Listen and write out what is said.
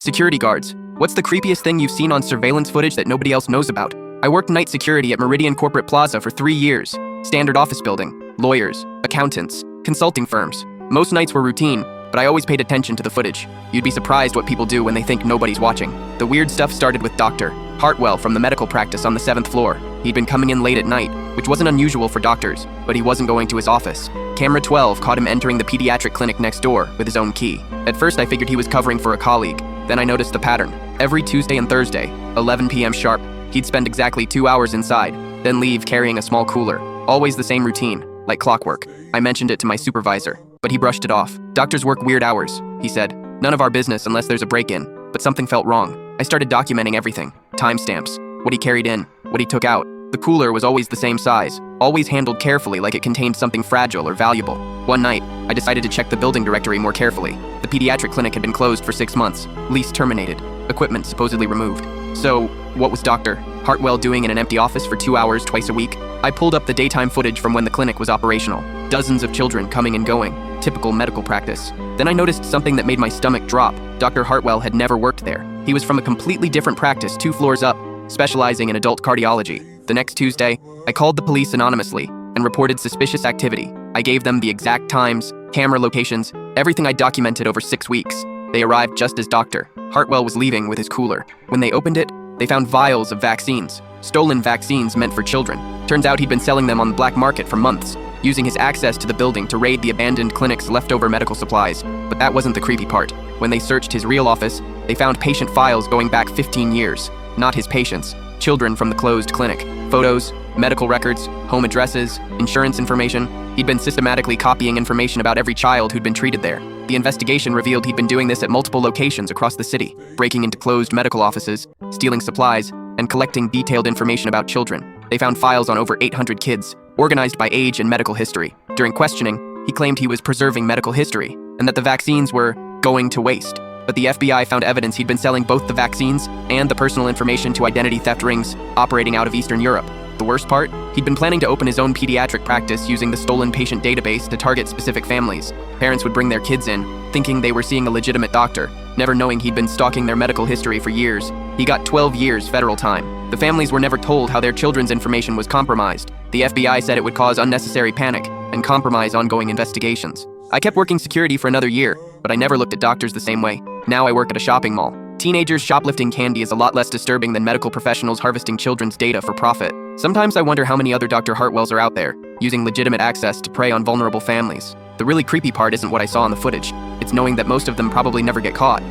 Security guards. What's the creepiest thing you've seen on surveillance footage that nobody else knows about? I worked night security at Meridian Corporate Plaza for 3 years. Standard office building, lawyers, accountants, consulting firms. Most nights were routine, but I always paid attention to the footage. You'd be surprised what people do when they think nobody's watching. The weird stuff started with Dr. Hartwell from the medical practice on the 7th floor. He'd been coming in late at night, which wasn't unusual for doctors, but he wasn't going to his office. Camera 12 caught him entering the pediatric clinic next door with his own key. At first I figured he was covering for a colleague. Then I noticed the pattern. Every Tuesday and Thursday, 11 p.m. sharp, he'd spend exactly 2 hours inside, then leave carrying a small cooler. Always the same routine, like clockwork. I mentioned it to my supervisor, but he brushed it off. Doctors work weird hours, he said. None of our business unless there's a break-in, but something felt wrong. I started documenting everything. Timestamps, what he carried in, what he took out. The cooler was always the same size, always handled carefully like it contained something fragile or valuable. One night, I decided to check the building directory more carefully. The pediatric clinic had been closed for 6 months, lease terminated, equipment supposedly removed. So, what was Dr. Hartwell doing in an empty office for 2 hours twice a week? I pulled up the daytime footage from when the clinic was operational. Dozens of children coming and going, typical medical practice. Then I noticed something that made my stomach drop. Dr. Hartwell had never worked there. He was from a completely different practice 2 floors up, specializing in adult cardiology. The next Tuesday, I called the police anonymously and reported suspicious activity. I gave them the exact times, camera locations, everything I documented over 6 weeks. They arrived just as Dr. Hartwell was leaving with his cooler. When they opened it, they found vials of vaccines, stolen vaccines meant for children. Turns out he'd been selling them on the black market for months, using his access to the building to raid the abandoned clinic's leftover medical supplies. But that wasn't the creepy part. When they searched his real office, they found patient files going back 15 years. Not his patients, children from the closed clinic. Photos, medical records, home addresses, insurance information. He'd been systematically copying information about every child who'd been treated there. The investigation revealed he'd been doing this at multiple locations across the city, breaking into closed medical offices, stealing supplies, and collecting detailed information about children. They found files on over 800 kids, organized by age and medical history. During questioning, he claimed he was preserving medical history, and that the vaccines were going to waste. But the FBI found evidence he'd been selling both the vaccines and the personal information to identity theft rings operating out of Eastern Europe. The worst part? He'd been planning to open his own pediatric practice using the stolen patient database to target specific families. Parents would bring their kids in, thinking they were seeing a legitimate doctor, never knowing he'd been stalking their medical history for years. He got 12 years federal time. The families were never told how their children's information was compromised. The FBI said it would cause unnecessary panic and compromise ongoing investigations. I kept working security for another year, but I never looked at doctors the same way. Now I work at a shopping mall. Teenagers shoplifting candy is a lot less disturbing than medical professionals harvesting children's data for profit. Sometimes I wonder how many other Dr. Hartwells are out there, using legitimate access to prey on vulnerable families. The really creepy part isn't what I saw in the footage. It's knowing that most of them probably never get caught.